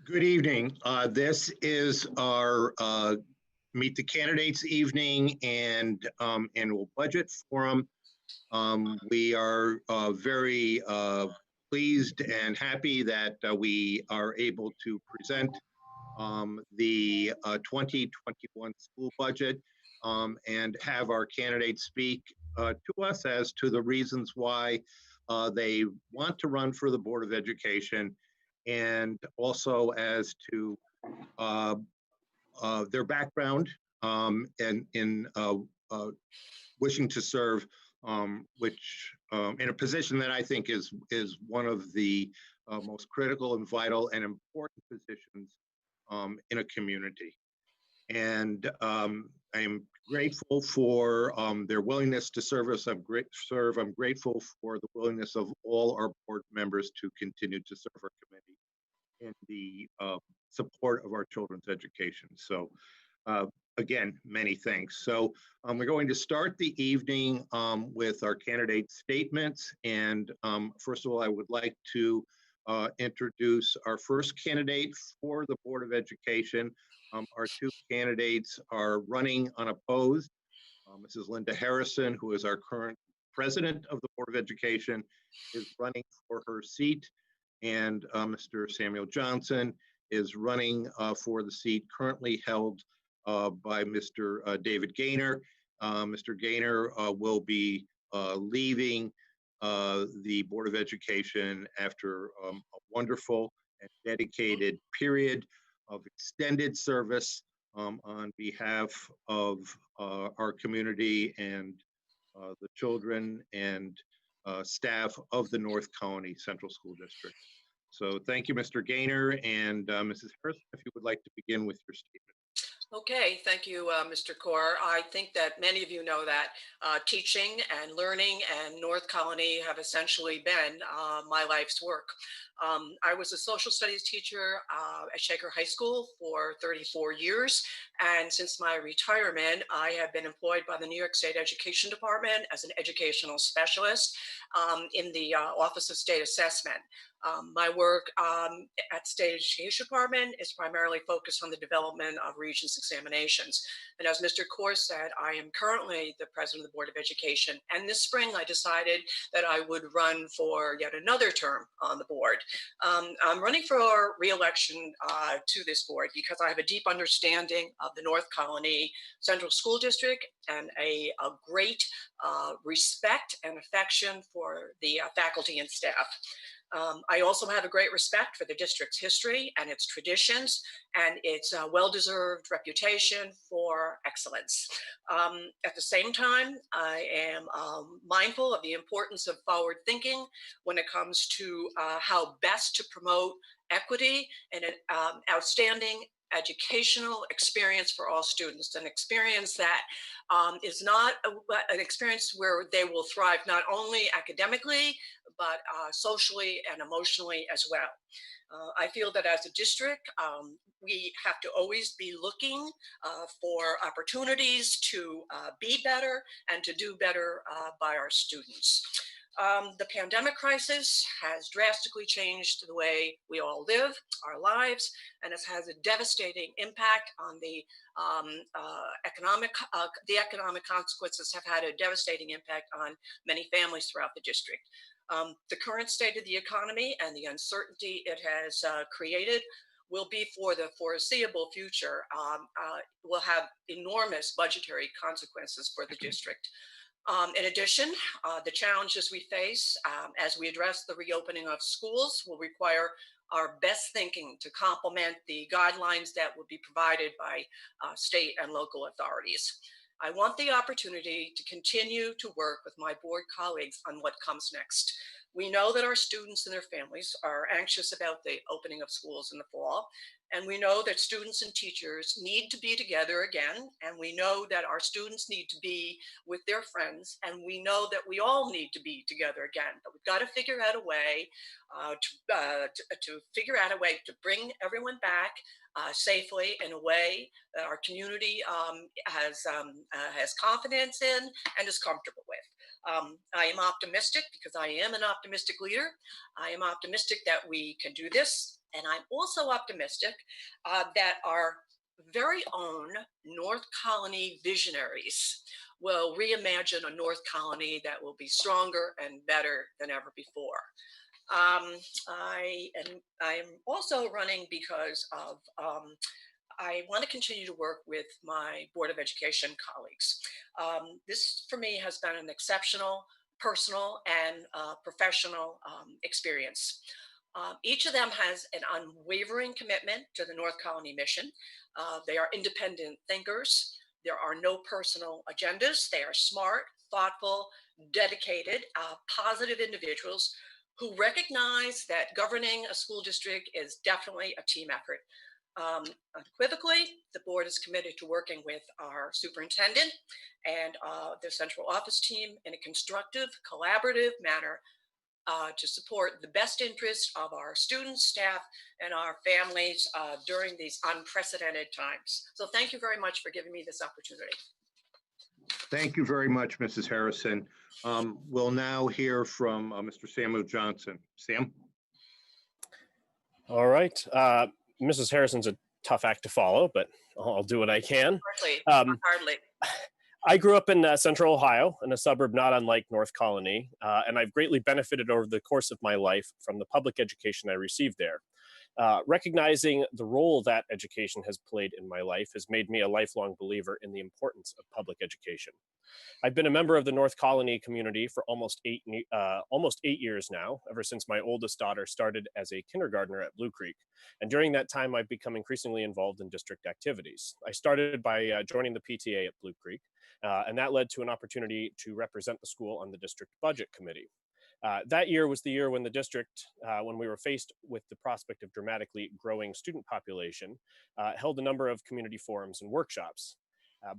Good evening. This is our Meet the Candidates evening and annual budget forum. We are very pleased and happy that we are able to present the 2021 school budget and have our candidates speak to us as to the reasons why they want to run for the Board of Education, and also as to uh, their background and in wishing to serve, which in a position that I think is one of the most critical and vital and important positions in a community. And I am grateful for their willingness to serve us. I'm grateful for the willingness of all our board members to continue to serve our committee in the support of our children's education. So again, many thanks. So we're going to start the evening with our candidate statements. And first of all, I would like to introduce our first candidate for the Board of Education. Our two candidates are running unopposed. Mrs. Linda Harrison, who is our current president of the Board of Education, is running for her seat, and Mr. Samuel Johnson is running for the seat currently held by Mr. David Gaynor. Mr. Gaynor will be leaving the Board of Education after a wonderful and dedicated period of extended service on behalf of our community and the children and staff of the North Colony Central School District. So thank you, Mr. Gaynor, and Mrs. Harrison, if you would like to begin with your statement. Okay, thank you, Mr. Kaur. I think that many of you know that teaching and learning and North Colony have essentially been my life's work. I was a social studies teacher at Shaker High School for 34 years. And since my retirement, I have been employed by the New York State Education Department as an educational specialist in the Office of State Assessment. My work at State Education Department is primarily focused on the development of Regents examinations. And as Mr. Kaur said, I am currently the president of the Board of Education. And this spring, I decided that I would run for yet another term on the board. I'm running for re-election to this board because I have a deep understanding of the North Colony Central School District and a great respect and affection for the faculty and staff. I also have a great respect for the district's history and its traditions and its well-deserved reputation for excellence. At the same time, I am mindful of the importance of forward thinking when it comes to how best to promote equity and an outstanding educational experience for all students, an experience that is not an experience where they will thrive not only academically, but socially and emotionally as well. I feel that as a district, we have to always be looking for opportunities to be better and to do better by our students. The pandemic crisis has drastically changed the way we all live our lives, and it has a devastating impact on the economic consequences have had a devastating impact on many families throughout the district. The current state of the economy and the uncertainty it has created will be for the foreseeable future, will have enormous budgetary consequences for the district. In addition, the challenges we face as we address the reopening of schools will require our best thinking to complement the guidelines that will be provided by state and local authorities. I want the opportunity to continue to work with my board colleagues on what comes next. We know that our students and their families are anxious about the opening of schools in the fall, and we know that students and teachers need to be together again, and we know that our students need to be with their friends, and we know that we all need to be together again. But we've got to figure out a way to bring everyone back safely in a way that our community has confidence in and is comfortable with. I am optimistic because I am an optimistic leader. I am optimistic that we can do this. And I'm also optimistic that our very own North Colony visionaries will reimagine a North Colony that will be stronger and better than ever before. Um, I am also running because of I want to continue to work with my Board of Education colleagues. This, for me, has been an exceptional personal and professional experience. Each of them has an unwavering commitment to the North Colony mission. They are independent thinkers. There are no personal agendas. They are smart, thoughtful, dedicated, positive individuals who recognize that governing a school district is definitely a team effort. Unequivocally, the board is committed to working with our superintendent and the central office team in a constructive, collaborative manner to support the best interest of our students, staff, and our families during these unprecedented times. So thank you very much for giving me this opportunity. Thank you very much, Mrs. Harrison. We'll now hear from Mr. Samuel Johnson. Sam? All right. Mrs. Harrison's a tough act to follow, but I'll do what I can. Hardly. I grew up in Central Ohio, in a suburb not unlike North Colony, and I've greatly benefited over the course of my life from the public education I received there. Recognizing the role that education has played in my life has made me a lifelong believer in the importance of public education. I've been a member of the North Colony community for almost eight years now, ever since my oldest daughter started as a kindergartner at Blue Creek. And during that time, I've become increasingly involved in district activities. I started by joining the PTA at Blue Creek, and that led to an opportunity to represent the school on the district budget committee. That year was the year when the district, when we were faced with the prospect of dramatically growing student population, held a number of community forums and workshops.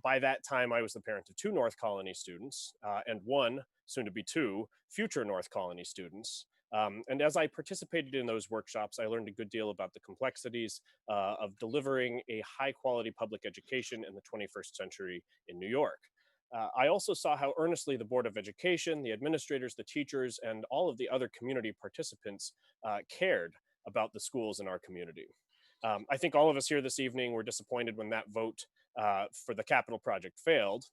By that time, I was the parent of 2 North Colony students and 1, soon to be 2, future North Colony students. And as I participated in those workshops, I learned a good deal about the complexities of delivering a high quality public education in the 21st century in New York. I also saw how earnestly the Board of Education, the administrators, the teachers, and all of the other community participants cared about the schools in our community. I think all of us here this evening were disappointed when that vote for the capital project failed.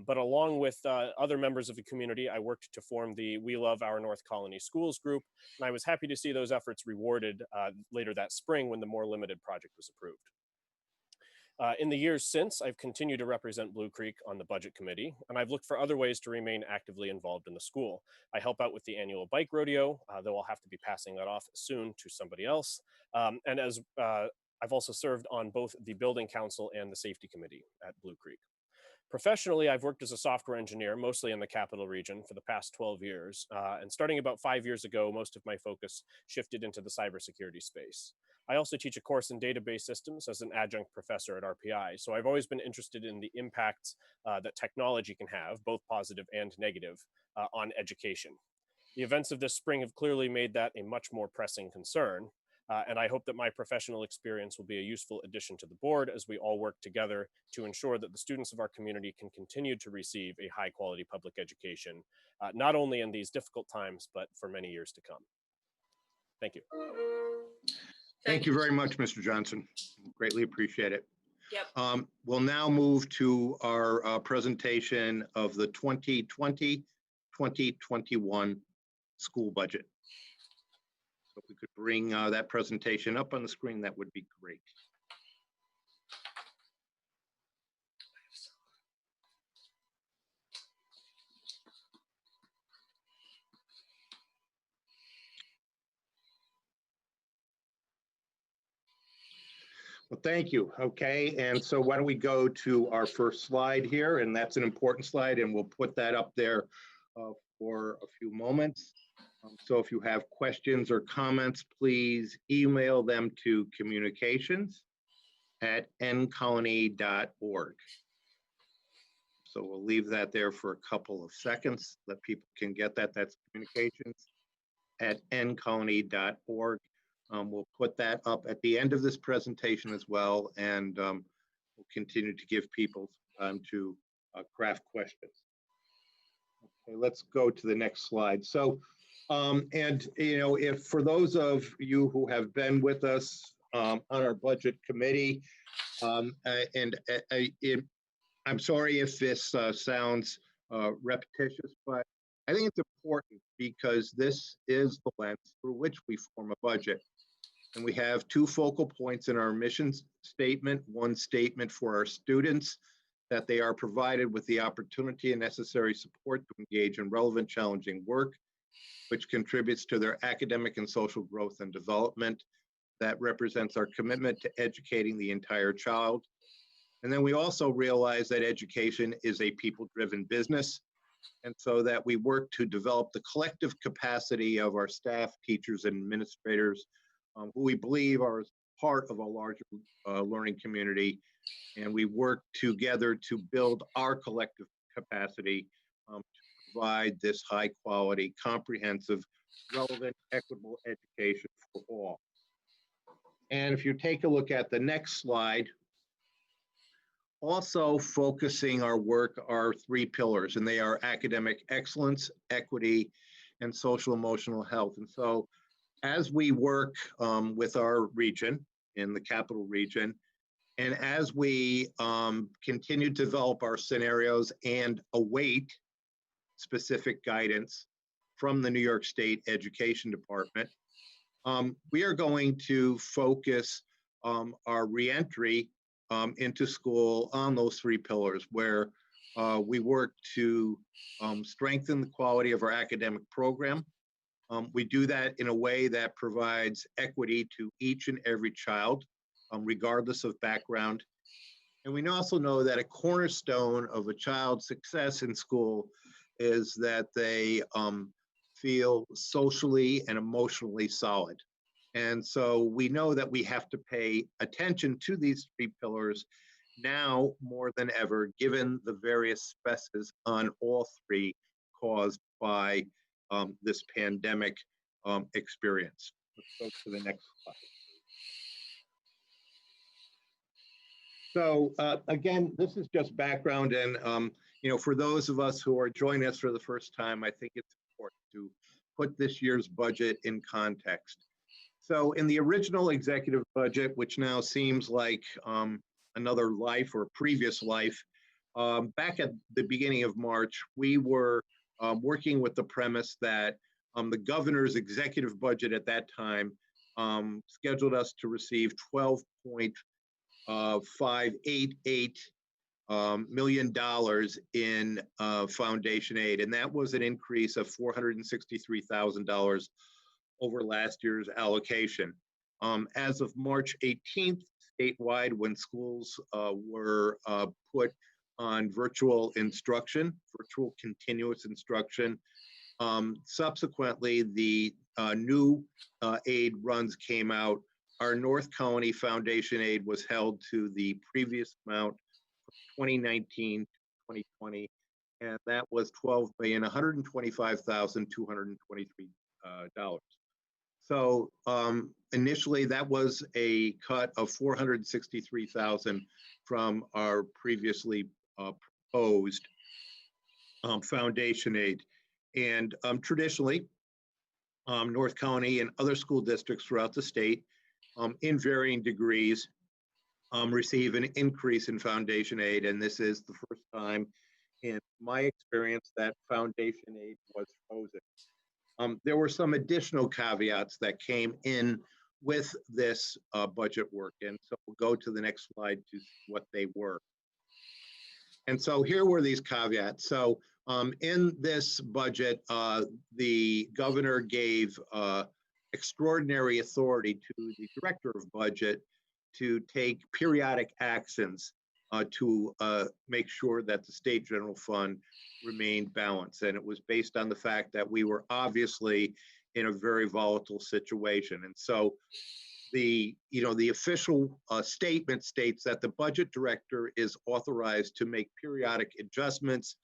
But along with other members of the community, I worked to form the We Love Our North Colony Schools group, and I was happy to see those efforts rewarded later that spring when the more limited project was approved. In the years since, I've continued to represent Blue Creek on the budget committee, and I've looked for other ways to remain actively involved in the school. I help out with the annual bike rodeo, though I'll have to be passing that off soon to somebody else. And as I've also served on both the building council and the safety committee at Blue Creek. Professionally, I've worked as a software engineer, mostly in the capital region, for the past 12 years. And starting about 5 years ago, most of my focus shifted into the cybersecurity space. I also teach a course in database systems as an adjunct professor at RPI. So I've always been interested in the impacts that technology can have, both positive and negative, on education. The events of this spring have clearly made that a much more pressing concern. And I hope that my professional experience will be a useful addition to the board as we all work together to ensure that the students of our community can continue to receive a high quality public education, not only in these difficult times, but for many years to come. Thank you. Thank you very much, Mr. Johnson. Greatly appreciate it. Yep. We'll now move to our presentation of the 2020-2021 school budget. So if we could bring that presentation up on the screen, that would be great. Well, thank you. Okay, and so why don't we go to our first slide here, and that's an important slide, and we'll put that up there for a few moments. So if you have questions or comments, please email them to communications@ncolony.org. So we'll leave that there for a couple of seconds, that people can get that. That's communications@ncolony.org. We'll put that up at the end of this presentation as well, and we'll continue to give people time to craft questions. Okay, let's go to the next slide. So And, if for those of you who have been with us on our budget committee, I'm sorry if this sounds repetitious, but I think it's important because this is the lens through which we form a budget. And we have two focal points in our mission statement. One statement for our students, that they are provided with the opportunity and necessary support to engage in relevant, challenging work, which contributes to their academic and social growth and development. That represents our commitment to educating the entire child. And then we also realize that education is a people-driven business, and so that we work to develop the collective capacity of our staff, teachers, and administrators, who we believe are part of a larger learning community. And we work together to build our collective capacity to provide this high quality, comprehensive, relevant, equitable education for all. And if you take a look at the next slide, also focusing our work are three pillars, and they are academic excellence, equity, and social emotional health. And so as we work with our region, in the capital region, and as we continue to develop our scenarios and await specific guidance from the New York State Education Department, we are going to focus our reentry into school on those three pillars, where we work to strengthen the quality of our academic program. We do that in a way that provides equity to each and every child, regardless of background. And we also know that a cornerstone of a child's success in school is that they feel socially and emotionally solid. And so we know that we have to pay attention to these three pillars now more than ever, given the various stresses on all three caused by this pandemic experience. Let's go to the next slide. So again, this is just background, and for those of us who are joining us for the first time, I think it's important to put this year's budget in context. So in the original executive budget, which now seems like another life or previous life, back at the beginning of March, we were working with the premise that the governor's executive budget at that time scheduled us to receive $12.588 million in foundation aid, and that was an increase of $463,000 over last year's allocation. As of March 18th, statewide, when schools were put on virtual instruction, virtual continuous instruction, subsequently the new aid runs came out. Our North Colony foundation aid was held to the previous amount from 2019 to 2020, and that was $12,125,223. So initially, that was a cut of $463,000 from our previously proposed foundation aid. And traditionally, North County and other school districts throughout the state, in varying degrees, receive an increase in foundation aid. And this is the first time in my experience that foundation aid was frozen. There were some additional caveats that came in with this budget work. And so we'll go to the next slide to see what they were. And so here were these caveats. So in this budget, the governor gave extraordinary authority to the director of budget to take periodic actions to make sure that the state general fund remained balanced. And it was based on the fact that we were obviously in a very volatile situation. And so the official statement states that the budget director is authorized to make periodic adjustments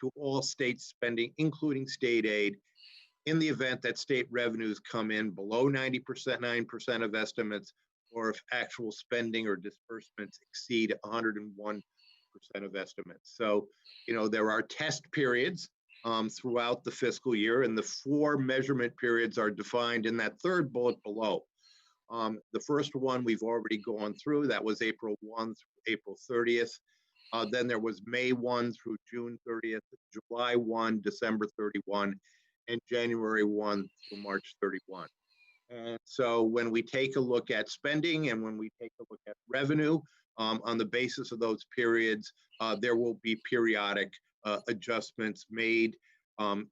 to all state spending, including state aid, in the event that state revenues come in below 9% of estimates, or if actual spending or disbursements exceed 101% of estimates. So, there are test periods throughout the fiscal year, and the 4 measurement periods are defined in that third bullet below. The first one we've already gone through, that was April 1 through April 30th. Then there was May 1 through June 30th, July 1, December 31, and January 1 through March 31. And so when we take a look at spending and when we take a look at revenue, on the basis of those periods, there will be periodic adjustments made,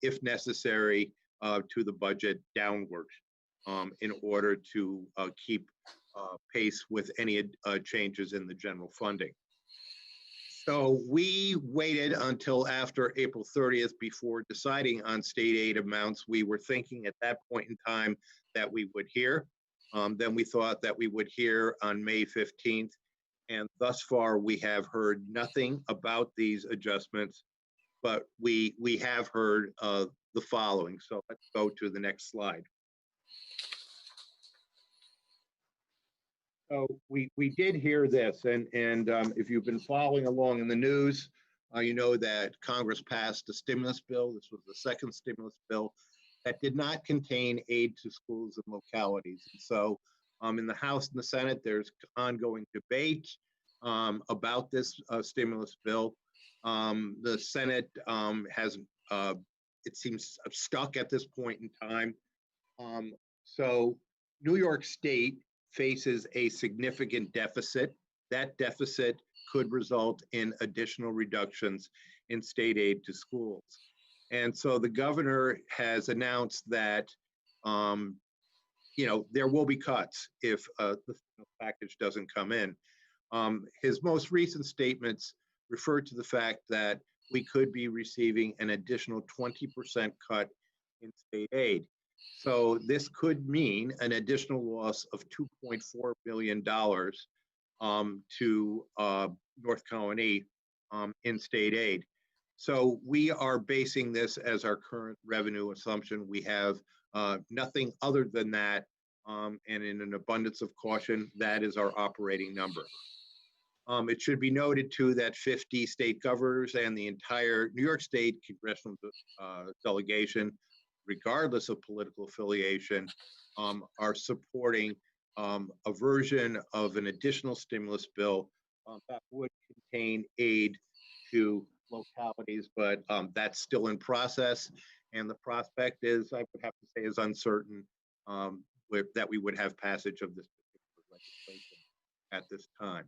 if necessary, to the budget downward, in order to keep pace with any changes in the general funding. So we waited until after April 30th before deciding on state aid amounts. We were thinking at that point in time that we would hear. Then we thought that we would hear on May 15th. And thus far, we have heard nothing about these adjustments, but we have heard the following. So let's go to the next slide. So we did hear this, and if you've been following along in the news, you know that Congress passed a stimulus bill. This was the second stimulus bill that did not contain aid to schools and localities. And so in the House and the Senate, there's ongoing debate about this stimulus bill. The Senate hasn't, it seems, stuck at this point in time. So New York State faces a significant deficit. That deficit could result in additional reductions in state aid to schools. And so the governor has announced that, there will be cuts if the package doesn't come in. His most recent statements refer to the fact that we could be receiving an additional 20% cut in state aid. So this could mean an additional loss of $2.4 billion to North Colony in state aid. So we are basing this as our current revenue assumption. We have nothing other than that, and in an abundance of caution, that is our operating number. It should be noted too that 50 state governors and the entire New York State congressional delegation, regardless of political affiliation, are supporting a version of an additional stimulus bill that would contain aid to localities, but that's still in process. And the prospect is, I would have to say, is uncertain that we would have passage of this particular legislation at this time.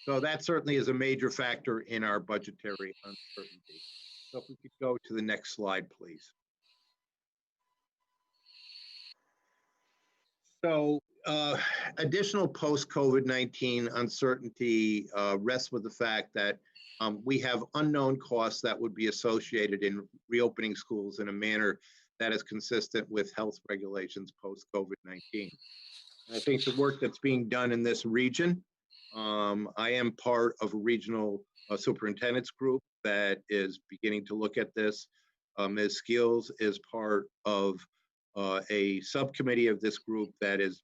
So that certainly is a major factor in our budgetary uncertainty. So if we could go to the next slide, please. So additional post-COVID-19 uncertainty rests with the fact that we have unknown costs that would be associated in reopening schools in a manner that is consistent with health regulations post-COVID-19. I think the work that's being done in this region, I am part of a regional superintendent's group that is beginning to look at this. Ms. Skills is part of a subcommittee of this group that is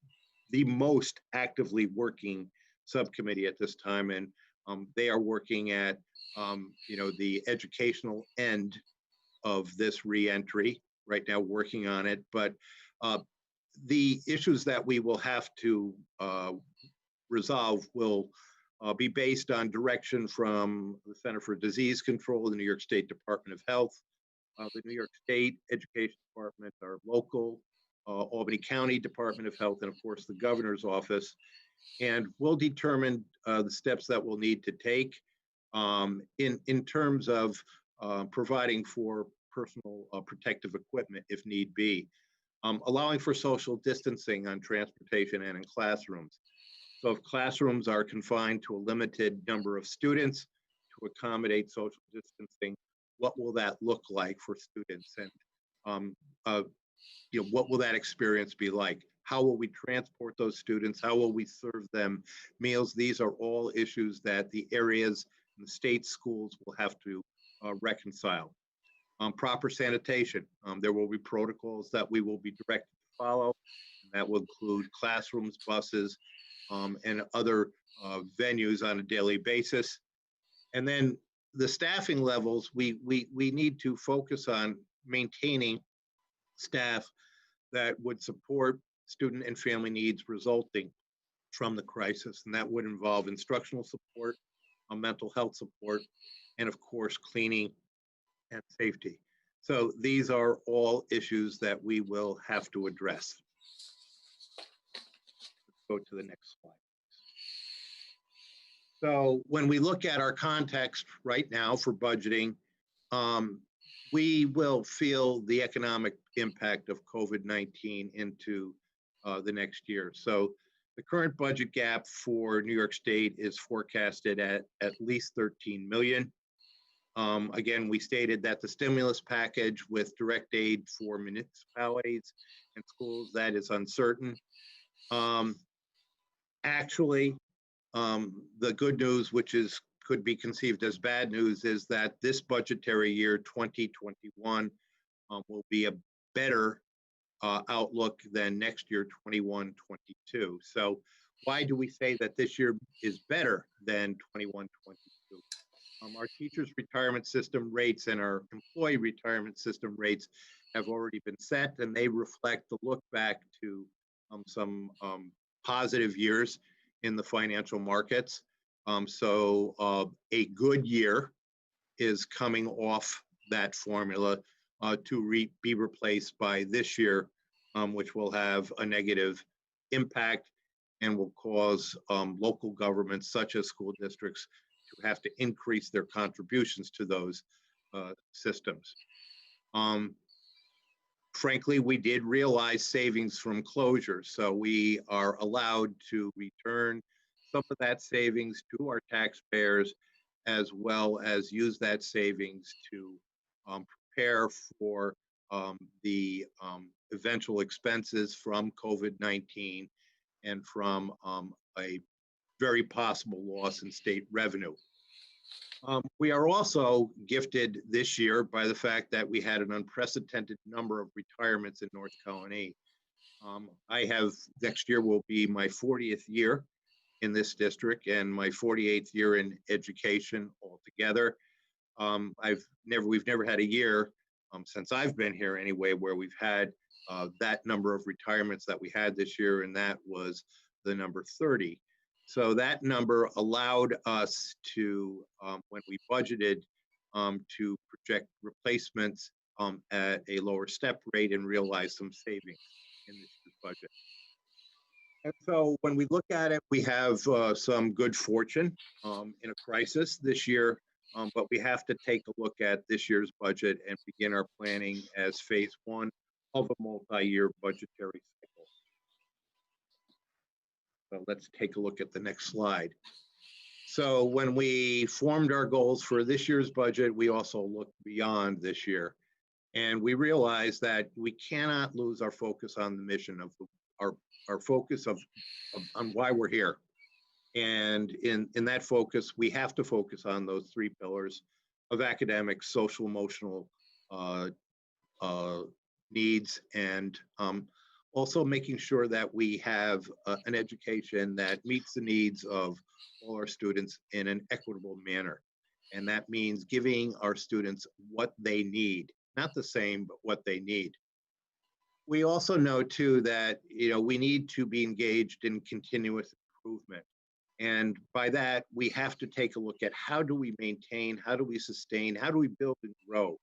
the most actively working subcommittee at this time, and they are working at the educational end of this reentry right now, working on it. But the issues that we will have to resolve will be based on direction from the Center for Disease Control, the New York State Department of Health, the New York State Education Department, our local Albany County Department of Health, and of course the governor's office. And we'll determine the steps that we'll need to take in terms of providing for personal protective equipment if need be, allowing for social distancing on transportation and in classrooms. So if classrooms are confined to a limited number of students to accommodate social distancing, what will that look like for students? And what will that experience be like? How will we transport those students? How will we serve them meals? These are all issues that the areas and the state schools will have to reconcile. Proper sanitation. There will be protocols that we will be directed to follow. That will include classrooms, buses, and other venues on a daily basis. And then the staffing levels, we need to focus on maintaining staff that would support student and family needs resulting from the crisis. And that would involve instructional support, mental health support, and of course, cleaning and safety. So these are all issues that we will have to address. Let's go to the next slide. So when we look at our context right now for budgeting, we will feel the economic impact of COVID-19 into the next year. So the current budget gap for New York State is forecasted at least 13 million. Again, we stated that the stimulus package with direct aid for municipalities and schools, that is uncertain. Actually, the good news, which could be conceived as bad news, is that this budgetary year, 2021, will be a better outlook than next year, 21-22. So why do we say that this year is better than 21-22? Our teachers' retirement system rates and our employee retirement system rates have already been set, and they reflect the look back to some positive years in the financial markets. So a good year is coming off that formula to be replaced by this year, which will have a negative impact and will cause local governments such as school districts to have to increase their contributions to those systems. Frankly, we did realize savings from closures, so we are allowed to return some of that savings to our taxpayers, as well as use that savings to prepare for the eventual expenses from COVID-19 and from a very possible loss in state revenue. We are also gifted this year by the fact that we had an unprecedented number of retirements in North Colony. Next year will be my 40th year in this district and my 48th year in education altogether. We've never had a year since I've been here anyway, where we've had that number of retirements that we had this year, and that was the number 30. So that number allowed us to, when we budgeted, to project replacements at a lower step rate and realize some savings in this year's budget. And so when we look at it, we have some good fortune in a crisis this year, but we have to take a look at this year's budget and begin our planning as phase one of a multi-year budgetary cycle. So let's take a look at the next slide. So when we formed our goals for this year's budget, we also looked beyond this year. And we realized that we cannot lose our focus on the mission of our focus on why we're here. And in that focus, we have to focus on those three pillars of academic, social, emotional needs, and also making sure that we have an education that meets the needs of all our students in an equitable manner. And that means giving our students what they need, not the same, but what they need. We also know too that we need to be engaged in continuous improvement. And by that, we have to take a look at how do we maintain, how do we sustain, how do we build and grow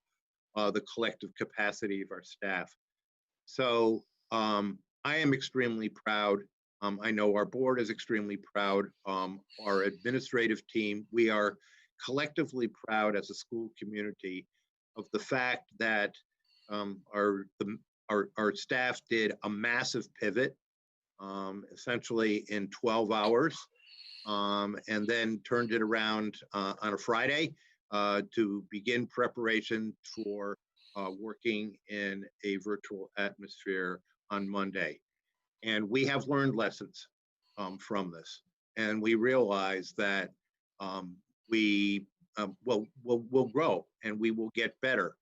the collective capacity of our staff. So I am extremely proud. I know our board is extremely proud. Our administrative team, we are collectively proud as a school community of the fact that our staff did a massive pivot, essentially in 12 hours, and then turned it around on a Friday to begin preparation for working in a virtual atmosphere on Monday. And we have learned lessons from this. And we realize that we'll grow and we will get better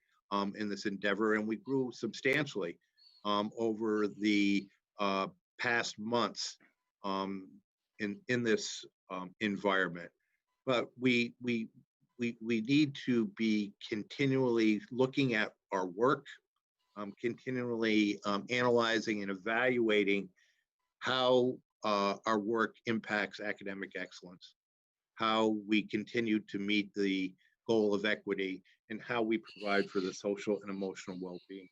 in this endeavor. And we grew substantially over the past months in this environment. But we we need to be continually looking at our work, continually analyzing and evaluating how our work impacts academic excellence, how we continue to meet the goal of equity, and how we provide for the social and emotional well-being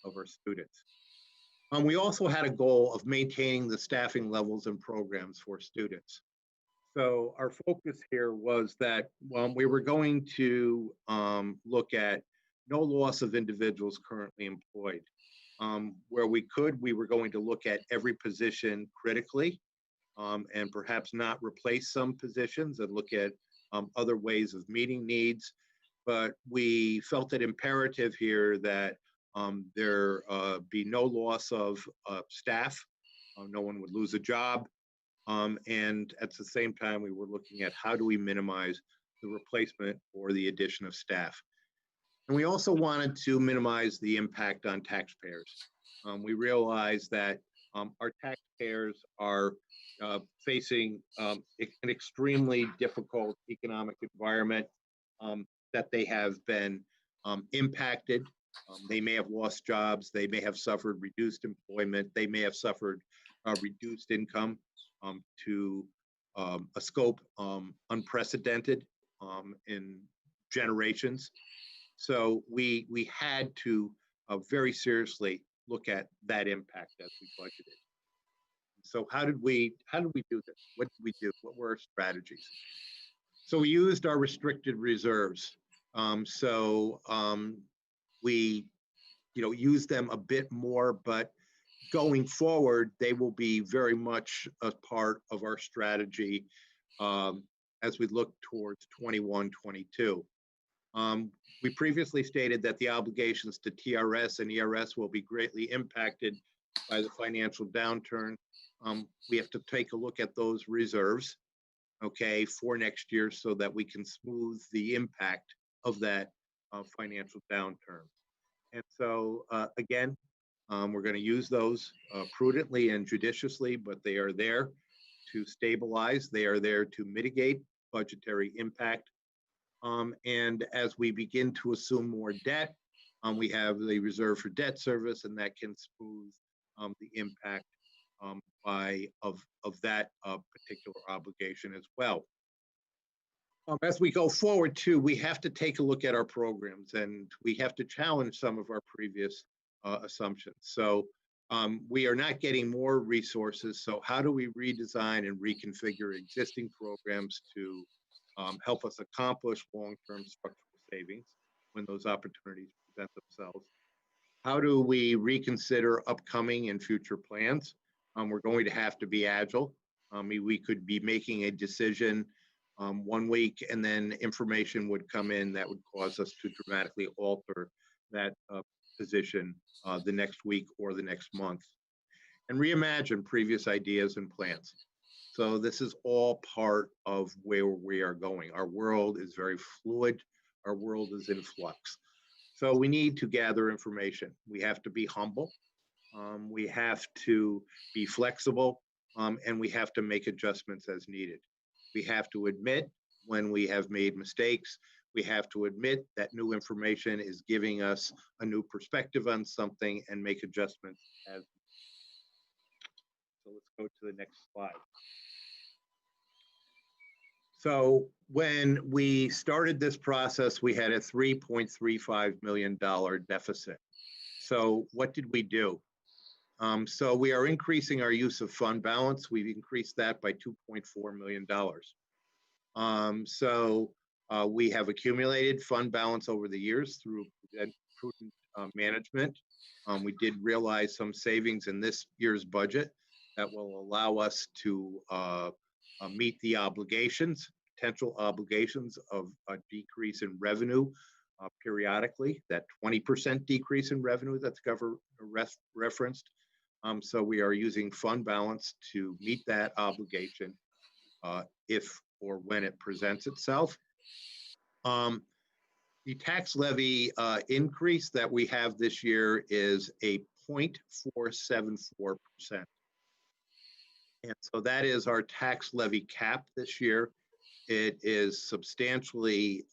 of our students. We also had a goal of maintaining the staffing levels and programs for students. So our focus here was that we were going to look at no loss of individuals currently employed. Where we could, we were going to look at every position critically and perhaps not replace some positions and look at other ways of meeting needs. But we felt it imperative here that there be no loss of staff. No one would lose a job. And at the same time, we were looking at how do we minimize the replacement or the addition of staff. And we also wanted to minimize the impact on taxpayers. We realized that our taxpayers are facing an extremely difficult economic environment, that they have been impacted. They may have lost jobs. They may have suffered reduced employment. They may have suffered reduced income to a scope unprecedented in generations. So we had to very seriously look at that impact as we budgeted. So how did we do this? What did we do? What were our strategies? So we used our restricted reserves. We used them a bit more, but going forward, they will be very much a part of our strategy as we look towards 21, 22. We previously stated that the obligations to TRS and ERS will be greatly impacted by the financial downturn. We have to take a look at those reserves, okay, for next year so that we can smooth the impact of that financial downturn. And so, again, we're going to use those prudently and judiciously, but they are there to stabilize. They are there to mitigate budgetary impact. And as we begin to assume more debt, we have the reserve for debt service, and that can smooth the impact of that particular obligation as well. As we go forward too, we have to take a look at our programs, and we have to challenge some of our previous assumptions. So we are not getting more resources. So how do we redesign and reconfigure existing programs to help us accomplish long-term structural savings when those opportunities present themselves? How do we reconsider upcoming and future plans? We're going to have to be agile. We could be making a decision 1 week, and then information would come in that would cause us to dramatically alter that position the next week or the next month, and reimagine previous ideas and plans. So this is all part of where we are going. Our world is very fluid. Our world is in flux. So we need to gather information. We have to be humble. We have to be flexible, and we have to make adjustments as needed. We have to admit when we have made mistakes. We have to admit that new information is giving us a new perspective on something and make adjustments as. So let's go to the next slide. So when we started this process, we had a $3.35 million deficit. So what did we do? So we are increasing our use of fund balance. We've increased that by $2.4 million. We have accumulated fund balance over the years through prudent management. We did realize some savings in this year's budget that will allow us to meet the obligations, potential obligations of a decrease in revenue periodically, that 20% decrease in revenue that's referenced. So we are using fund balance to meet that obligation if or when it presents itself. The tax levy increase that we have this year is a 0.474%. And so that is our tax levy cap this year. It is substantially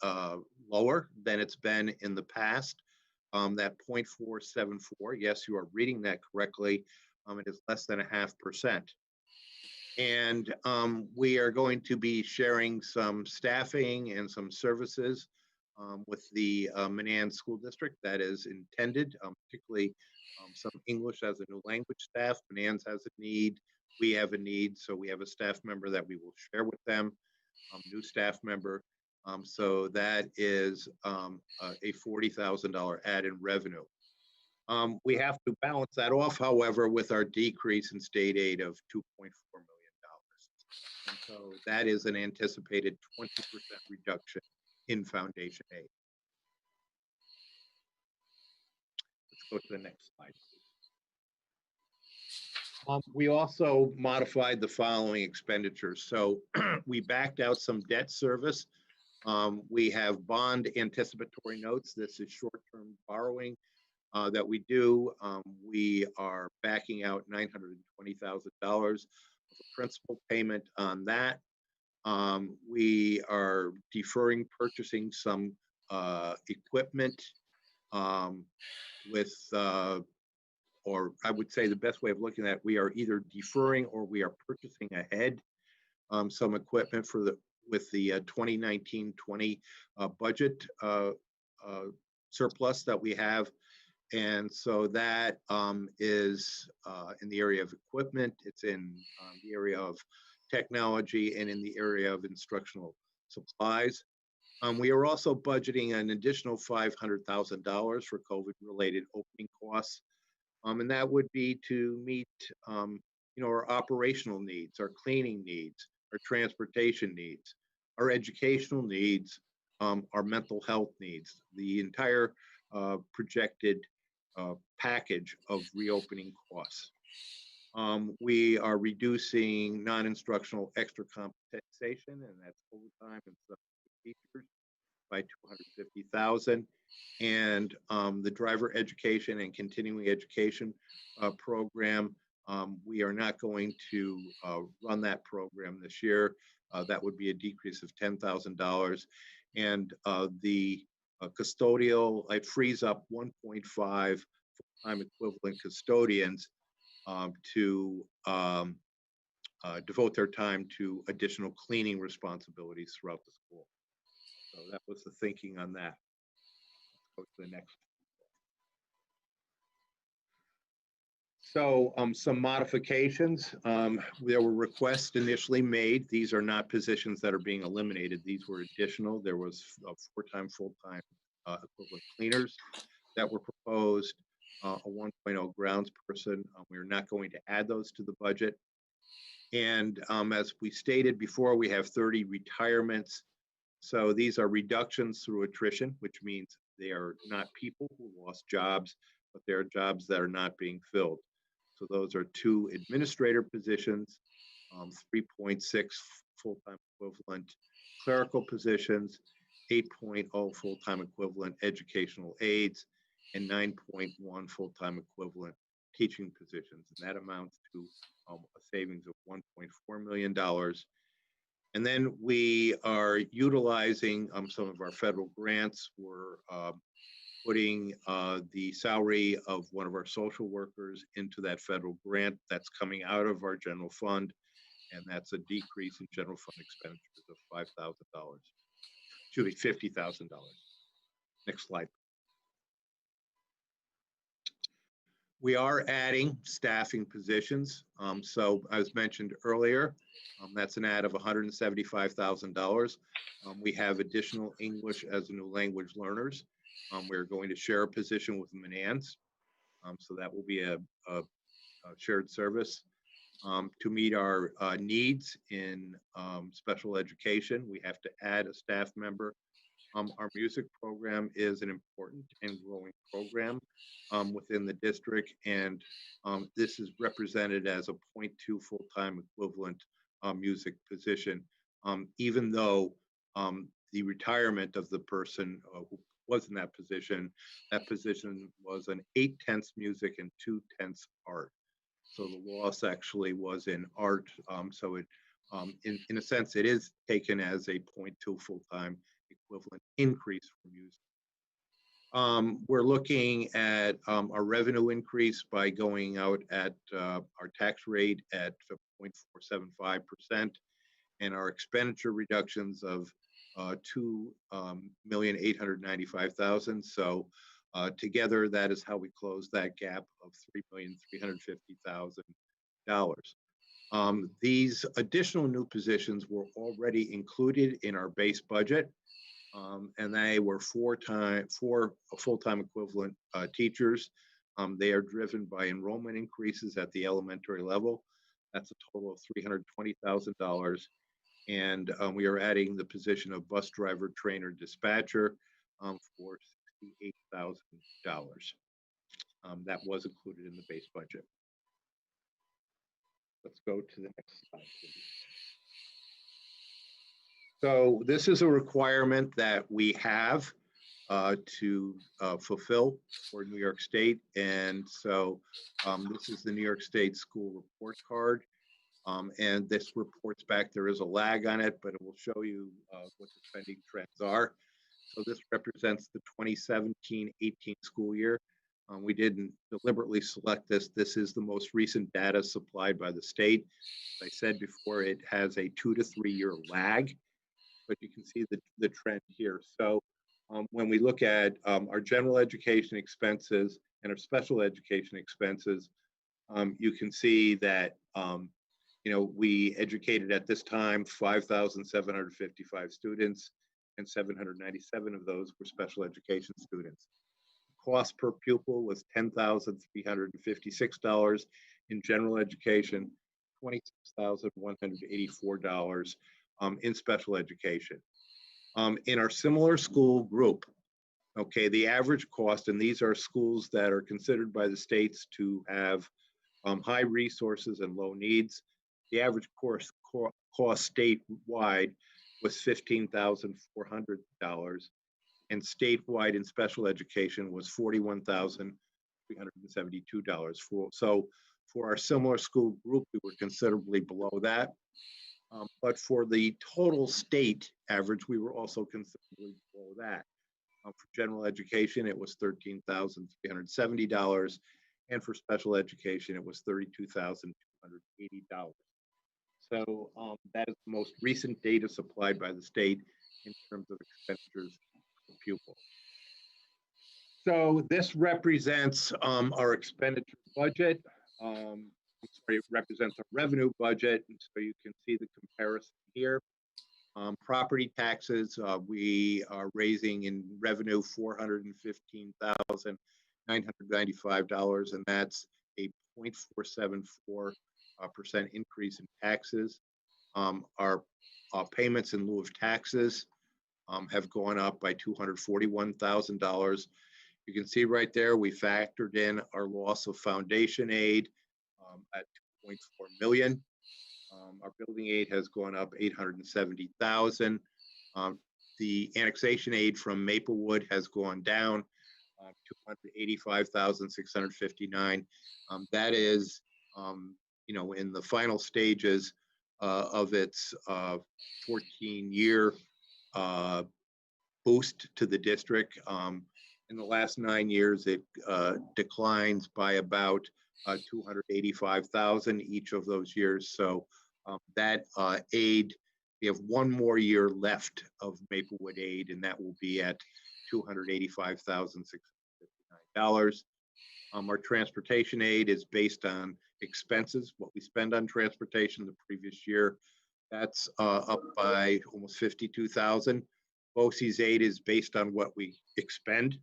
lower than it's been in the past. That 0.474, yes, you are reading that correctly. It is less than 0.5%. And we are going to be sharing some staffing and some services with the Manan School District. That is intended, particularly some English as a new language staff. Manans has a need. We have a need. So we have a staff member that we will share with them, new staff member. So that is a $40,000 add in revenue. We have to balance that off, however, with our decrease in state aid of $2.4 million. And so that is an anticipated 20% reduction in foundation aid. Let's go to the next slide, please. We also modified the following expenditures. So we backed out some debt service. We have bond anticipatory notes. This is short-term borrowing that we do. We are backing out $920,000 of a principal payment on that. We are deferring purchasing some equipment with, or I would say the best way of looking at it, we are either deferring or we are purchasing ahead some equipment for with the 2019-20 budget surplus that we have. And so that is in the area of equipment, it's in the area of technology, and in the area of instructional supplies. We are also budgeting an additional $500,000 for COVID-related opening costs. And that would be to meet our operational needs, our cleaning needs, our transportation needs, our educational needs, our mental health needs, the entire projected package of reopening costs. We are reducing non-instructional extra compensation, and that's overtime and substitute teachers, by $250,000. And the driver education and continuing education program, we are not going to run that program this year. That would be a decrease of $10,000. And the custodial, it frees up 1.5 full-time equivalent custodians to devote their time to additional cleaning responsibilities throughout the school. So that was the thinking on that. Let's go to the next. So some modifications. There were requests initially made. These are not positions that are being eliminated. These were additional. There was 4-time full-time equivalent cleaners that were proposed, a 1.0 grounds person. We're not going to add those to the budget. And as we stated before, we have 30 retirements. So these are reductions through attrition, which means they are not people who lost jobs, but they are jobs that are not being filled. So those are 2 administrator positions, 3.6 full-time equivalent clerical positions, 8.0 full-time equivalent educational aides, and 9.1 full-time equivalent teaching positions. And that amounts to a savings of $1.4 million. And then we are utilizing some of our federal grants. We're putting the salary of one of our social workers into that federal grant that's coming out of our general fund. And that's a decrease in general fund expenditures of $5,000. Excuse me, $50,000. Next slide. We are adding staffing positions. So as mentioned earlier, that's an add of $175,000. We have additional English as a new language learners. We're going to share a position with Manans. So that will be a shared service. To meet our needs in special education, we have to add a staff member. Our music program is an important and growing program within the district, and this is represented as a 0.2 full-time equivalent music position, even though the retirement of the person who was in that position was an 8/10 music and 2/10 art. So the loss actually was in art, so it in a sense, it is taken as a 0.2 full-time equivalent increase from using. We're looking at a revenue increase by going out at our tax rate at 0.475% and our expenditure reductions of $2,895,000. So together, that is how we close that gap of $3,350,000. These additional new positions were already included in our base budget. And they were four full-time equivalent teachers. They are driven by enrollment increases at the elementary level. That's a total of $320,000. And we are adding the position of bus driver, trainer, dispatcher for $68,000. That was included in the base budget. Let's go to the next slide, please. So this is a requirement that we have to fulfill for New York State. And so this is the New York State School Report Card. And this reports back, there is a lag on it, but it will show you what the spending trends are. So this represents the 2017-18 school year. We didn't deliberately select this. This is the most recent data supplied by the state. As I said before, it has a 2 to 3 year lag, but you can see the trend here. So when we look at our general education expenses and our special education expenses, you can see that we educated at this time 5,755 students, and 797 of those were special education students. Cost per pupil was $10,356 in general education, $26,184 in special education. In our similar school group, okay, the average cost, and these are schools that are considered by the states to have high resources and low needs. The average cost statewide was $15,400, and statewide in special education was $41,372. So for our similar school group, we were considerably below that. But for the total state average, we were also considerably below that. For general education, it was $13,370, and for special education, it was $32,280. So that is the most recent data supplied by the state in terms of expenditures per pupil. So this represents our expenditure budget. It represents a revenue budget, and so you can see the comparison here. Property taxes, we are raising in revenue $415,995, and that's a 0.474% increase in taxes. Our payments in lieu of taxes have gone up by $241,000. You can see right there, we factored in our loss of foundation aid at $2.4 million. Our building aid has gone up $870,000. The annexation aid from Maplewood has gone down $285,659. That is, in the final stages of its 14-year boost to the district. In the last 9 years, it declines by about $285,000 each of those years. So that aid, we have 1 more year left of Maplewood aid, and that will be at $285,659. Our transportation aid is based on expenses, what we spend on transportation the previous year. That's up by almost $52,000. BOCES aid is based on what we expend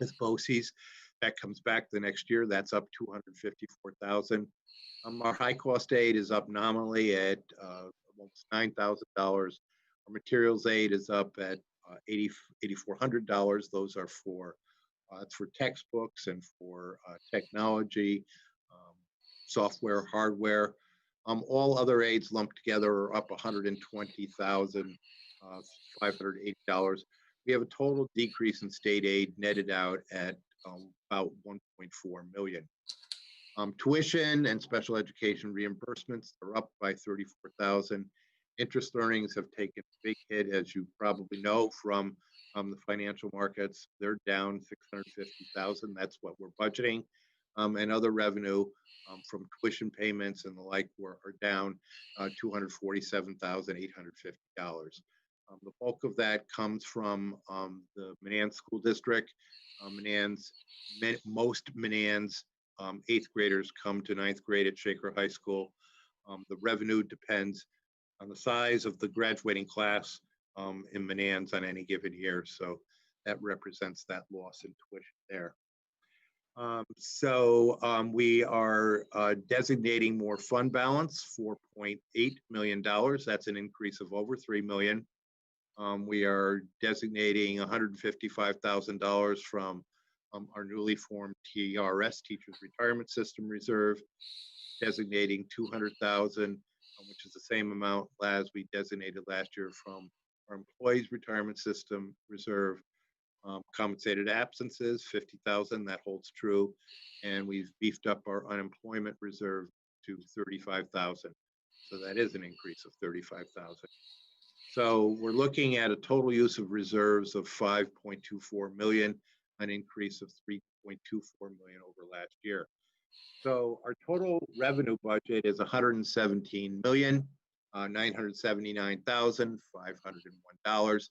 with BOCES. That comes back the next year. That's up $254,000. Our high cost aid is up nominally at almost $9,000. Our materials aid is up at $8,400. Those are for it's for textbooks and for technology, software, hardware. All other aids lumped together are up $120,580. We have a total decrease in state aid netted out at about $1.4 million. Tuition and special education reimbursements are up by 34,000. Interest earnings have taken a big hit, as you probably know, from the financial markets. They're down 650,000. That's what we're budgeting. And other revenue from tuition payments and the like are down $247,850. The bulk of that comes from the Manans School District. Most Manans 8th graders come to 9th grade at Shaker High School. The revenue depends on the size of the graduating class in Manans on any given year. So that represents that loss in tuition there. We are designating more fund balance, $4.8 million. That's an increase of over $3 million. We are designating $155,000 from our newly formed TRS, Teachers Retirement System Reserve, designating $200,000, which is the same amount as we designated last year from our Employees Retirement System Reserve. Compensated absences, $50,000, that holds true. And we've beefed up our unemployment reserve to $35,000. So that is an increase of $35,000. So we're looking at a total use of reserves of $5.24 million, an increase of $3.24 million over last year. So our total revenue budget is $117,979,501.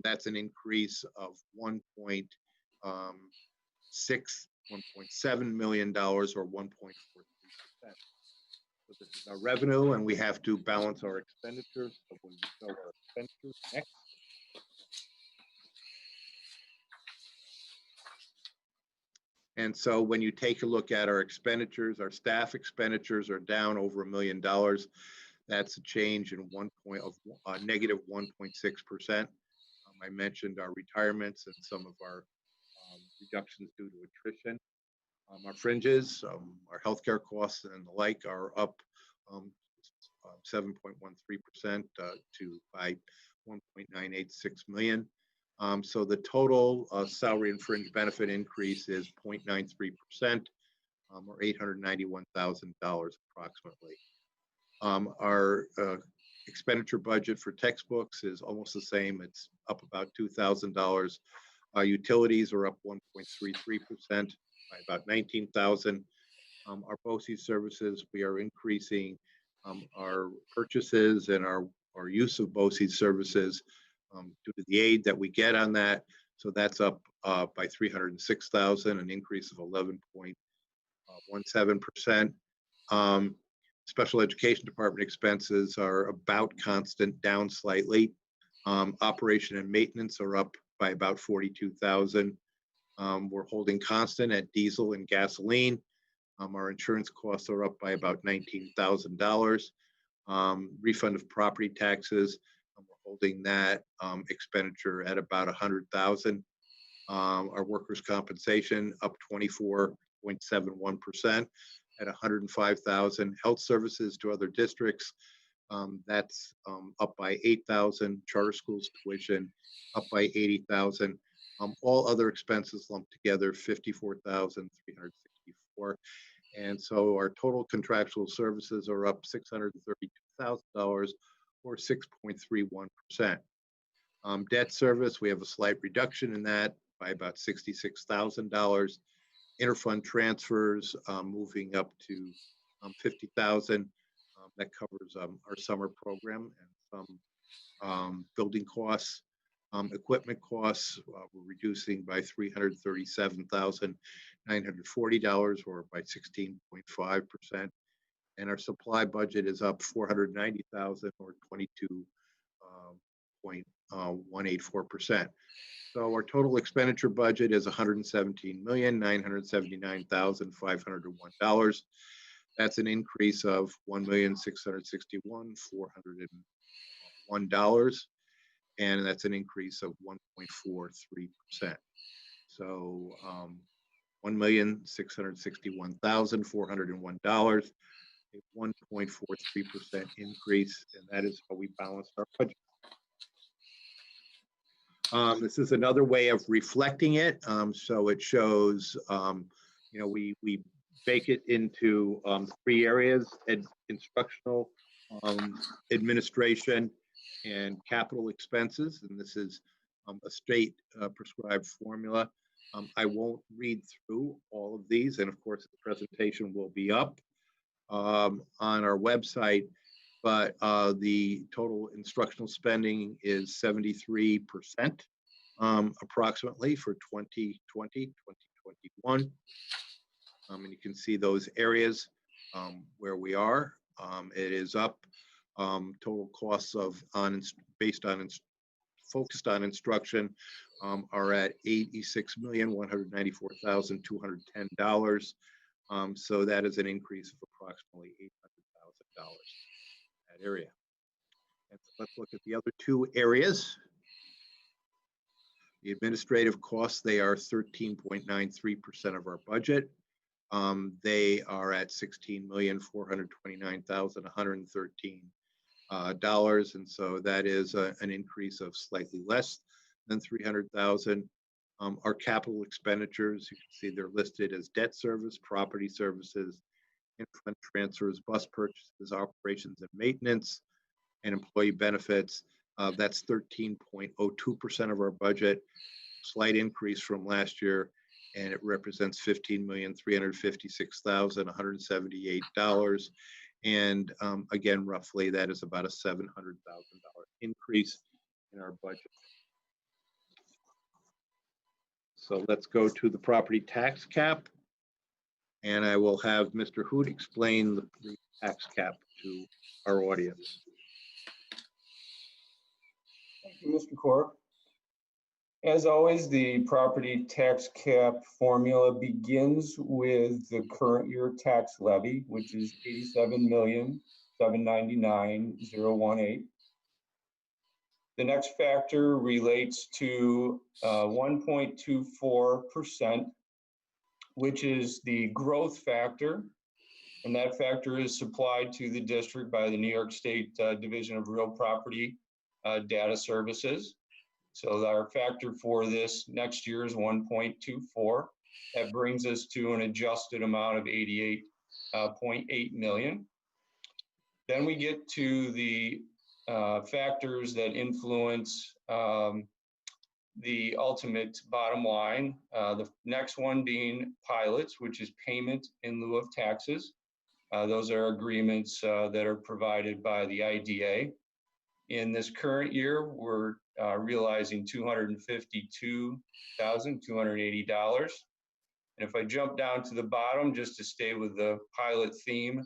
That's an increase of $1.7 million or 1.43%. So this is our revenue, and we have to balance our expenditures. So when we show our expenditures next. And so when you take a look at our expenditures, our staff expenditures are down over $1 million. That's a change in negative 1.6%. I mentioned our retirements and some of our reductions due to attrition. Our fringes, our healthcare costs and the like are up 7.13% by 1.986 million. So the total salary and fringe benefit increase is 0.93%, or $891,000 approximately. Our expenditure budget for textbooks is almost the same. It's up about $2,000. Utilities are up 1.33% by about $19,000. Our BOCES services, we are increasing our purchases and our use of BOCES services due to the aid that we get on that. So that's up by $306,000, an increase of 11.17%. Special education department expenses are about constant, down slightly. Operation and maintenance are up by about $42,000. We're holding constant at diesel and gasoline. Our insurance costs are up by about $19,000. Refund of property taxes, we're holding that expenditure at about $100,000. Our workers' compensation up 24.71% at $105,000. Health services to other districts, that's up by $8,000. Charter schools tuition up by $80,000. All other expenses lumped together, $54,364. And so our total contractual services are up $632,000 or 6.31%. Debt service, we have a slight reduction in that by about $66,000. Interfund transfers moving up to $50,000. That covers our summer program and some building costs. Equipment costs, we're reducing by $337,940 or by 16.5%. And our supply budget is up $490,000 or 22.184%. So our total expenditure budget is $117,979,501. That's an increase of $1,661,401. And that's an increase of 1.43%. So $1,661,401, a 1.43% increase, and that is how we balanced our budget. This is another way of reflecting it. So it shows, we break it into 3 areas: instructional, administration, and capital expenses. And this is a state prescribed formula. I won't read through all of these, and of course the presentation will be up on our website, but the total instructional spending is 73% approximately for 2020, 2021. And you can see those areas where we are. It is up. Total costs of focused on instruction are at $86,194,210. So that is an increase of approximately $800,000 in that area. And so let's look at the other 2 areas. The administrative costs, they are 13.93% of our budget. They are at $16,429,113. And so that is an increase of slightly less than 300,000. Our capital expenditures, you can see they're listed as debt service, property services, fund transfers, bus purchases, operations and maintenance, and employee benefits. That's 13.02% of our budget, slight increase from last year, and it represents $15,356,178. And again, roughly, that is about a $700,000 increase in our budget. So let's go to the property tax cap, and I will have Mr. Hoot explain the tax cap to our audience. Thank you, Mr. Corr. As always, the property tax cap formula begins with the current year tax levy, which is $87,799,018. The next factor relates to 1.24%, which is the growth factor. And that factor is supplied to the district by the New York State Division of Real Property Data Services. So our factor for this next year is 1.24. That brings us to an adjusted amount of 88.8 million. Then we get to the factors that influence the ultimate bottom line. The next one being pilots, which is payment in lieu of taxes. Those are agreements that are provided by the IDA. In this current year, we're realizing $252,280. And if I jump down to the bottom, just to stay with the pilot theme,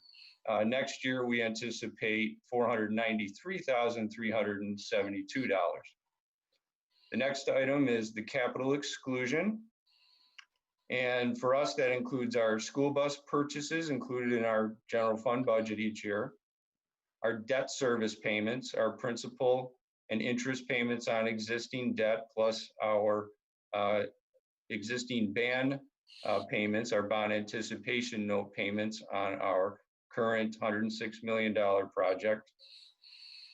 next year we anticipate $493,372. The next item is the capital exclusion. And for us, that includes our school bus purchases included in our general fund budget each year, our debt service payments, our principal and interest payments on existing debt, plus our existing bond payments, our bond anticipation note payments on our current $106 million project.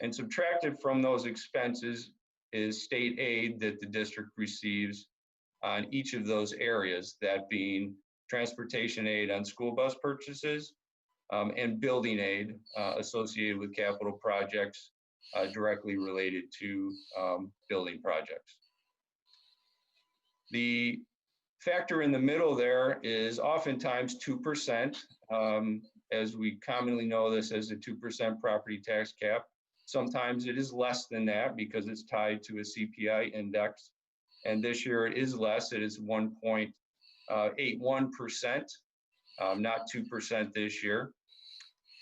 And subtracted from those expenses is state aid that the district receives on each of those areas, that being transportation aid on school bus purchases and building aid associated with capital projects directly related to building projects. The factor in the middle there is oftentimes 2%, as we commonly know this as a 2% property tax cap. Sometimes it is less than that because it's tied to a CPI index. And this year it is less, it is 1.81%, not 2% this year.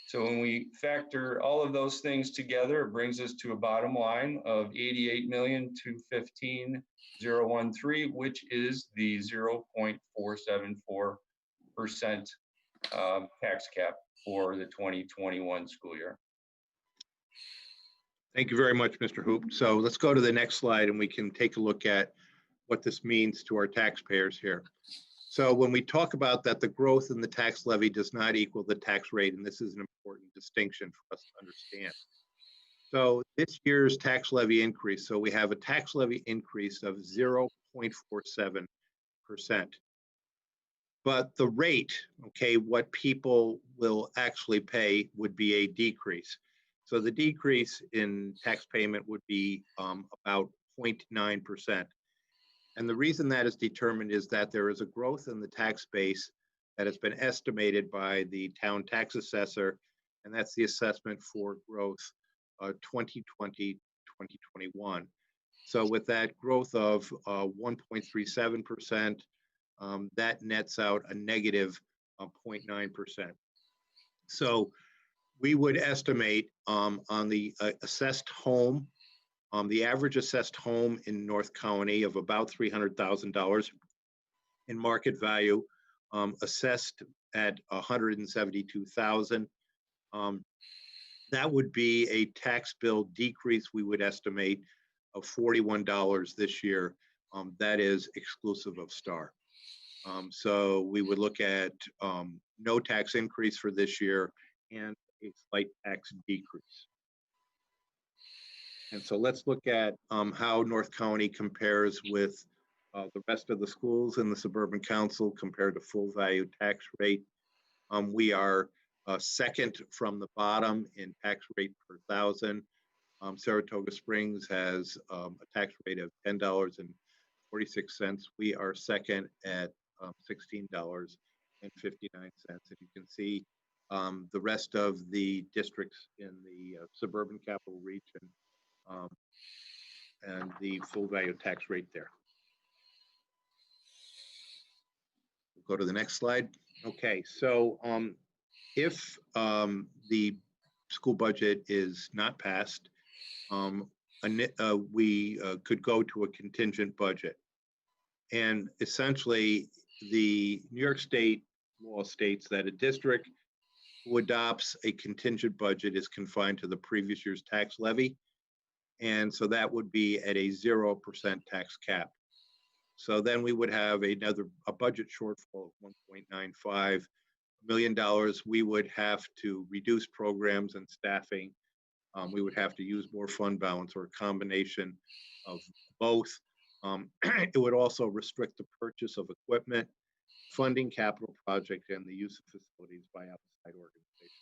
So when we factor all of those things together, it brings us to a bottom line of $88,215,013, which is the 0.474% tax cap for the 2021 school year. Thank you very much, Mr. Hoop. So let's go to the next slide and we can take a look at what this means to our taxpayers here. So when we talk about that the growth in the tax levy does not equal the tax rate, and this is an important distinction for us to understand. So this year's tax levy increase, so we have a tax levy increase of 0.47%. But the rate, okay, what people will actually pay would be a decrease. So the decrease in tax payment would be about 0.9%. And the reason that is determined is that there is a growth in the tax base that has been estimated by the town tax assessor, and that's the assessment for growth 2020, 2021. So with that growth of 1.37%, that nets out a negative 0.9%. So we would estimate on the assessed home, the average assessed home in North County of about $300,000 in market value, assessed at $172,000. That would be a tax bill decrease, we would estimate, of $41 this year. That is exclusive of STAR. So we would look at no tax increase for this year and a slight tax decrease. And so let's look at how North County compares with the rest of the schools in the Suburban Council compared to full value tax rate. We are second from the bottom in tax rate per thousand. Saratoga Springs has a tax rate of $10.46. We are second at $16.59. And you can see the rest of the districts in the suburban capital region and the full value tax rate there. We'll go to the next slide. Okay, so if the school budget is not passed, we could go to a contingent budget. And essentially, the New York State law states that a district who adopts a contingent budget is confined to the previous year's tax levy. And so that would be at a 0% tax cap. So then we would have a budget shortfall of $1.95 million. We would have to reduce programs and staffing. We would have to use more fund balance or a combination of both. It would also restrict the purchase of equipment, funding capital projects, and the use of facilities by outside organizations.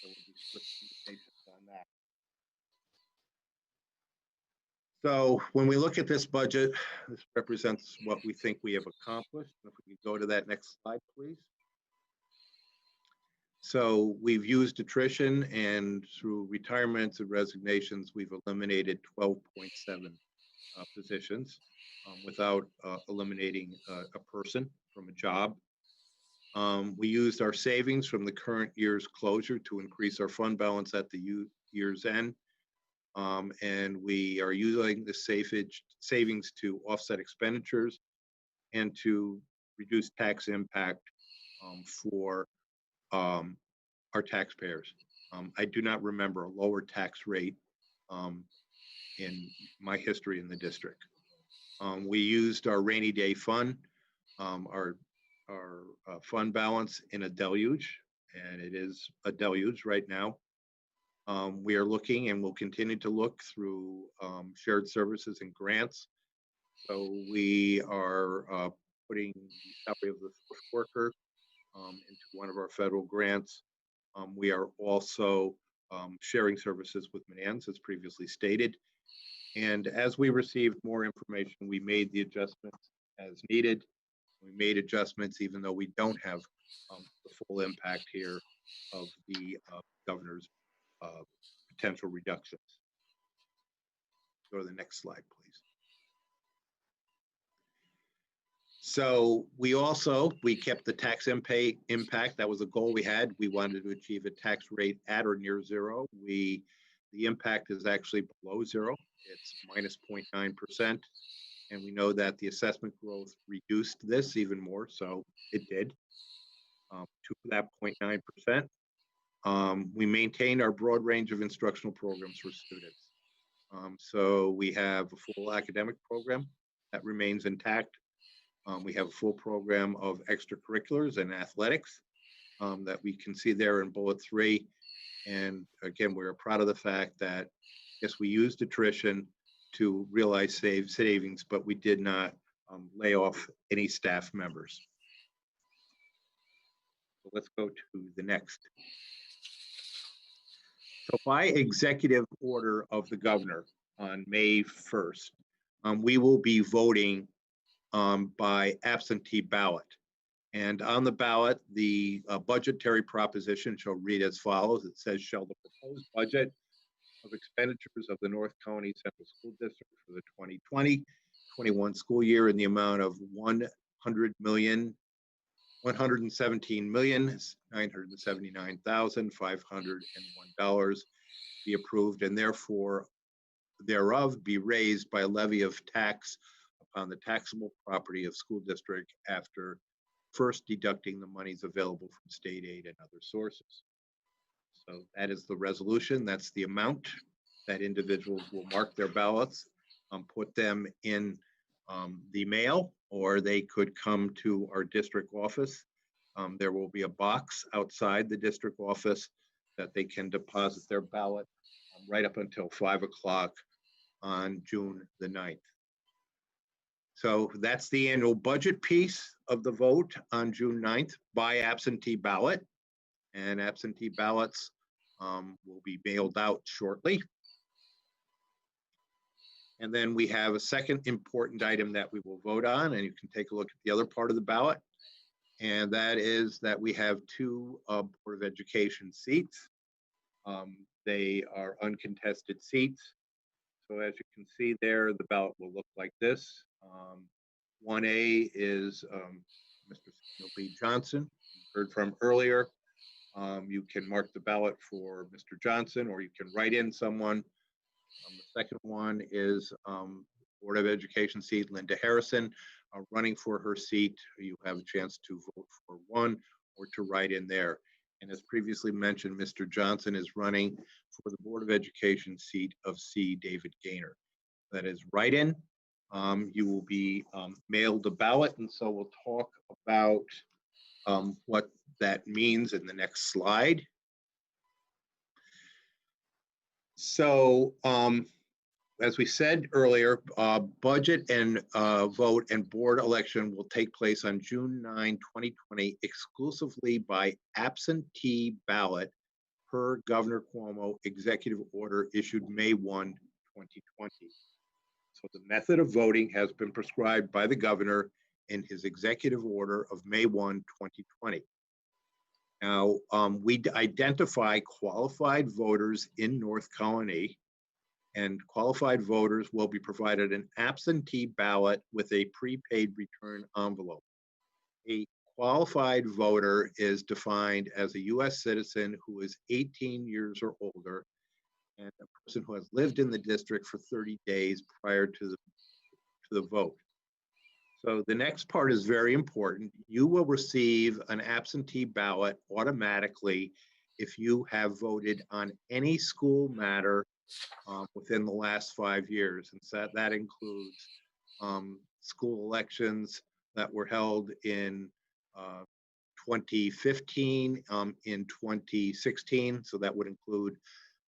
There would be strict limitations on that. So when we look at this budget, this represents what we think we have accomplished. If we could go to that next slide, please. So we've used attrition, and through retirements and resignations, we've eliminated 12.7 positions without eliminating a person from a job. We used our savings from the current year's closure to increase our fund balance at the year's end. And we are using the savings to offset expenditures and to reduce tax impact for our taxpayers. I do not remember a lower tax rate in my history in the district. We used our rainy day fund, our fund balance in a deluge, and it is a deluge right now. We are looking and will continue to look through shared services and grants. So we are putting the salary of the social worker into one of our federal grants. We are also sharing services with Manans, as previously stated. And as we received more information, we made the adjustments as needed. We made adjustments even though we don't have the full impact here of the governor's potential reductions. Go to the next slide, please. So we kept the tax impact. That was a goal we had. We wanted to achieve a tax rate at or near zero. The impact is actually below zero. It's minus 0.9%. And we know that the assessment growth reduced this even more, so it did to that 0.9%. We maintained our broad range of instructional programs for students. So we have a full academic program that remains intact. We have a full program of extracurriculars and athletics that we can see there in bullet 3. And again, we're proud of the fact that, yes, we used attrition to realize savings, but we did not lay off any staff members. So let's go to the next. So by executive order of the governor on May 1st, we will be voting by absentee ballot. And on the ballot, the budgetary proposition shall read as follows. It says, shall the proposed budget of expenditures of the North County Central School District for the 2020-21 school year in the amount of $117,979,501 be approved, and therefore thereof be raised by levy of tax upon the taxable property of school district after first deducting the monies available from state aid and other sources. So that is the resolution. That's the amount that individuals will mark their ballots, put them in the mail, or they could come to our district office. There will be a box outside the district office that they can deposit their ballot right up until 5 o'clock on June the 9th. So that's the annual budget piece of the vote on June 9th by absentee ballot. And absentee ballots will be mailed out shortly. And then we have a second important item that we will vote on, and you can take a look at the other part of the ballot. And that is that we have two Board of Education seats. They are uncontested seats. So as you can see there, the ballot will look like this. 1A is Mr. Samuel B. Johnson, you heard from earlier. You can mark the ballot for Mr. Johnson, or you can write in someone. The second one is Board of Education seat, Linda Harrison, running for her seat. You have a chance to vote for one or to write in there. And as previously mentioned, Mr. Johnson is running for the Board of Education seat of C. David Gaynor. That is write-in. You will be mailed a ballot, and so we'll talk about what that means in the next slide. So as we said earlier, budget and vote and board election will take place on June 9, 2020, exclusively by absentee ballot per Governor Cuomo executive order issued May 1, 2020. So the method of voting has been prescribed by the governor in his executive order of May 1, 2020. Now, we identify qualified voters in North Colony, and qualified voters will be provided an absentee ballot with a prepaid return envelope. A qualified voter is defined as a U.S. citizen who is 18 years or older and a person who has lived in the district for 30 days prior to the vote. So the next part is very important. You will receive an absentee ballot automatically if you have voted on any school matter within the last 5 years. And so that includes school elections that were held in 2015, in 2016. So that would include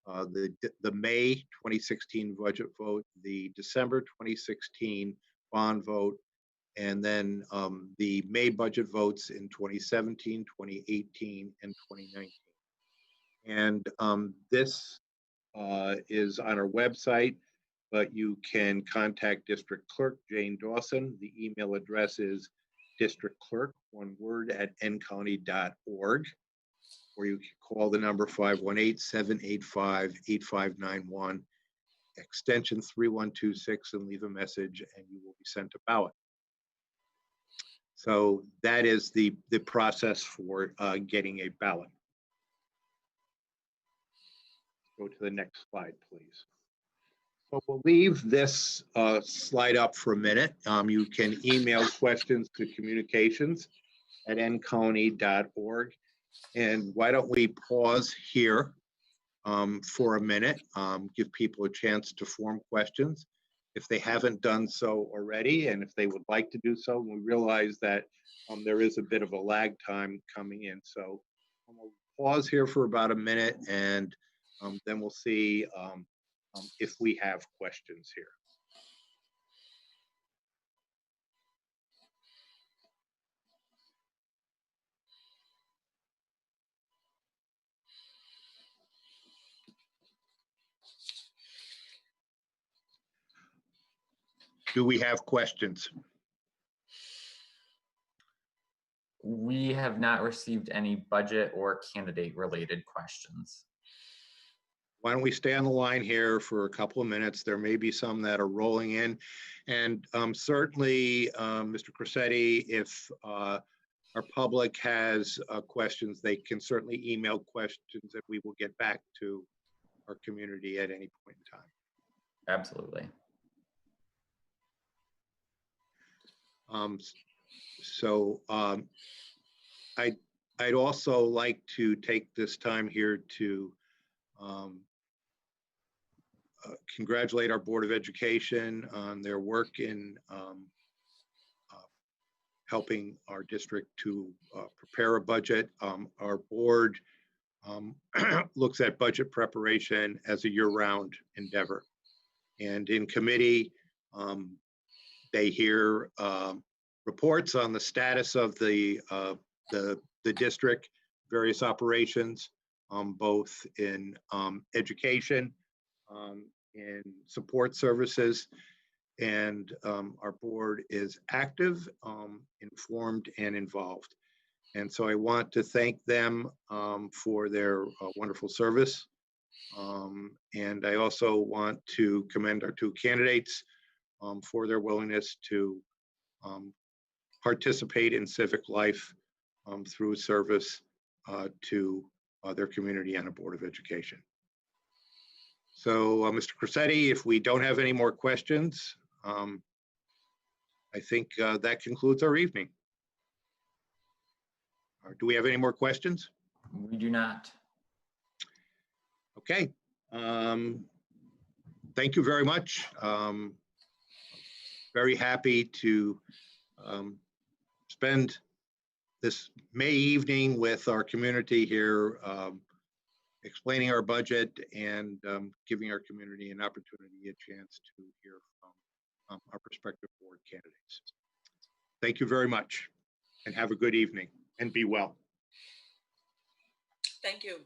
the May 2016 budget vote, the December 2016 bond vote, and then the May budget votes in 2017, 2018, and 2019. And this is on our website, but you can contact District Clerk Jane Dawson. The email address is districtclerk, one word, @ncounty.org, or you can call the number 518-785-8591, extension 3126, and leave a message, and you will be sent a ballot. So that is the process for getting a ballot. Go to the next slide, please. So we'll leave this slide up for a minute. You can email questions to communications@ncounty.org. And why don't we pause here for a minute, give people a chance to form questions if they haven't done so already, and if they would like to do so. We realize that there is a bit of a lag time coming in. So we'll pause here for about a minute, and then we'll see if we have questions here. do we have questions? We have not received any budget or candidate related questions. Why don't we stay on the line here for a couple of minutes? There may be some that are rolling in. And certainly, Mr. Cressetti, if our public has questions, they can certainly email questions that we will get back to our community at any point in time. Absolutely. I'd also like to take this time here to congratulate our Board of Education on their work in helping our district to prepare a budget. Our board looks at budget preparation as a year-round endeavor. And in committee, they hear reports on the status of the district, various operations, both in education, in support services, and our board is active, informed, and involved. And so I want to thank them for their wonderful service. And I also want to commend our two candidates for their willingness to participate in civic life through service to their community and a Board of Education. So, Mr. Cressetti, if we don't have any more questions, I think that concludes our evening. Do we have any more questions? We do not. Okay. Thank you very much. Very happy to spend this May evening with our community here, explaining our budget and giving our community an opportunity, a chance to hear from our prospective board candidates. Thank you very much and have a good evening and be well. Thank you.